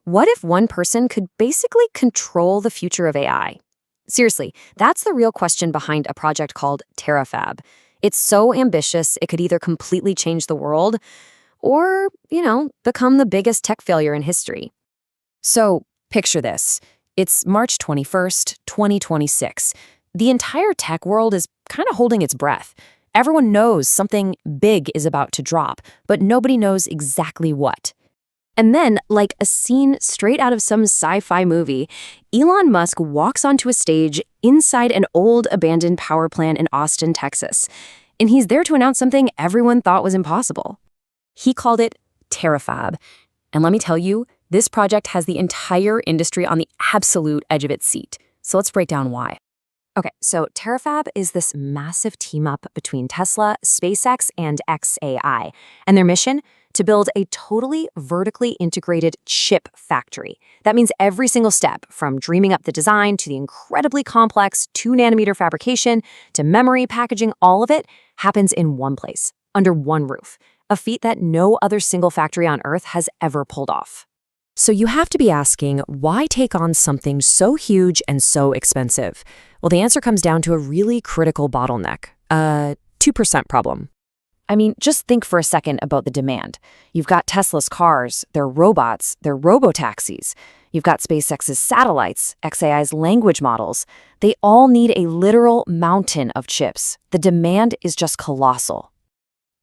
What if one person could basically control the future of AI? Seriously, that's the real question behind a project called Terafab. It's so ambitious, it could either completely change the world or, become the biggest tech failure in history. So, picture this. It's March 21st, 2026. The entire tech world is kind of holding its breath. Everyone knows something big is about to drop, but nobody knows exactly what. And then, like a scene straight out of some sci-fi movie, Elon Musk walks onto a stage inside an old abandoned power plant in Austin, Texas. And he's there to announce something everyone thought was impossible. He called it Terafab. And let me tell you, this project has the entire industry on the absolute edge of its seat. So let's break down why. Okay, so Terafab is this massive team-up between Tesla, SpaceX, and xAI. And their mission? To build a totally vertically integrated chip factory. That means every single step, from dreaming up the design to the incredibly complex 2-nanometer fabrication to memory, packaging, all of it happens in one place, under one roof. A feat that no other single factory on Earth has ever pulled off. So you have to be asking, why take on something so huge and so expensive? Well, the answer comes down to a really critical bottleneck, a 2% problem. I mean, just think for a second about the demand. You've got Tesla's cars, their robots, their robotaxis. You've got SpaceX's satellites, xAI's language models. They all need a literal mountain of chips. The demand is just colossal.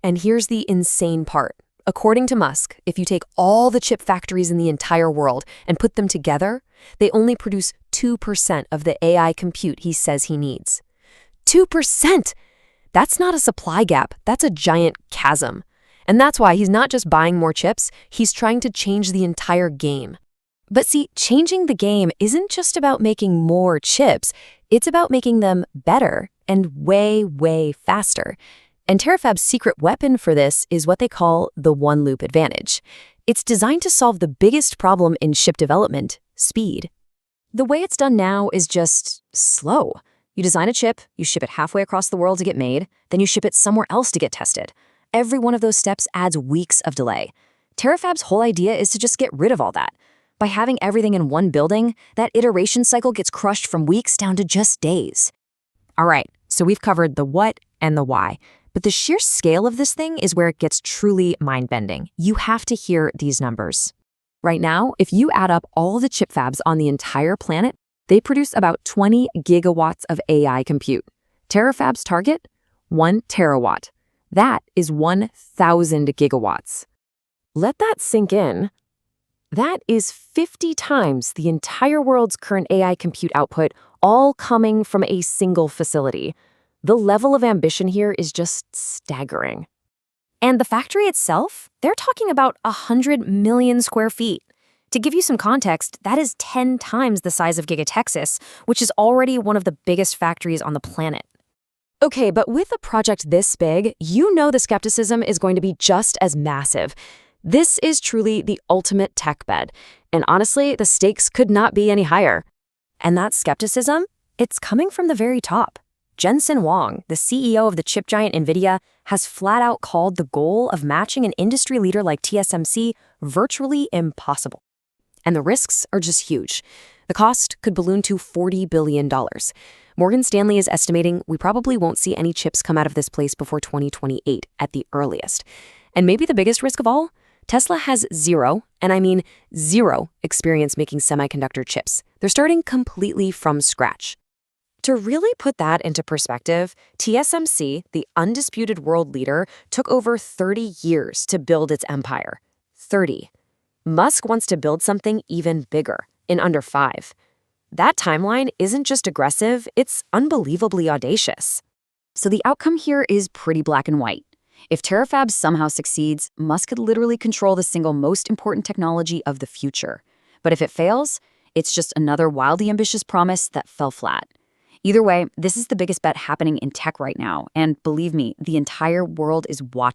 And here's the insane part. According to Musk, if you take all the chip factories in the entire world and put them together, they only produce 2% of the AI compute he says he needs. 2%! That's not a supply gap, that's a giant chasm. And that's why he's not just buying more chips, he's trying to change the entire game. But see, changing the game isn't just about making more chips, it's about making them better and way, way faster. And Terafab's secret weapon for this is what they call the one-loop advantage. It's designed to solve the biggest problem in chip development, speed. The way it's done now is just slow. You design a chip, you ship it halfway across the world to get made, then you ship it somewhere else to get tested. Every one of those steps adds weeks of delay. Terafab's whole idea is to just get rid of all that. By having everything in one building, that iteration cycle gets crushed from weeks down to just days. All right, so we've covered the what and the why. But the sheer scale of this thing is where it gets truly mind-bending. You have to hear these numbers. Right now, if you add up all the chip fabs on the entire planet, they produce about 20 gigawatts of AI compute. Terafab's target? 1 terawatt. That is 1,000 gigawatts. Let that sink in. That is 50 times the entire world's current AI compute output, all coming from a single facility. The level of ambition here is just staggering. And the factory itself? They're talking about 100 million square feet. To give you some context, that is 10 times the size of Giga Texas, which is already one of the biggest factories on the planet. Okay, but with a project this big, you know the skepticism is going to be just as massive. This is truly the ultimate tech bet. And honestly, the stakes could not be any higher. And that skepticism? It's coming from the very top. Jensen Huang, the CEO of the chip giant Nvidia, has flat out called the goal of matching an industry leader like TSMC virtually impossible. And the risks are just huge. The cost could balloon to $40 billion. Morgan Stanley is estimating we probably won't see any chips come out of this place before 2028 at the earliest. And maybe the biggest risk of all? Tesla has zero, and I mean zero, experience making semiconductor chips. They're starting completely from scratch. To really put that into perspective, TSMC, the undisputed world leader, took over 30 years to build its empire. 30. Musk wants to build something even bigger, in under 5. That timeline isn't just aggressive, it's unbelievably audacious. So the outcome here is pretty black and white. If Terafab somehow succeeds, Musk could literally control the single most important technology of the future. But if it fails, it's just another wildly ambitious promise that fell flat. Either way, this is the biggest bet happening in tech right now, and believe me, the entire world is watching.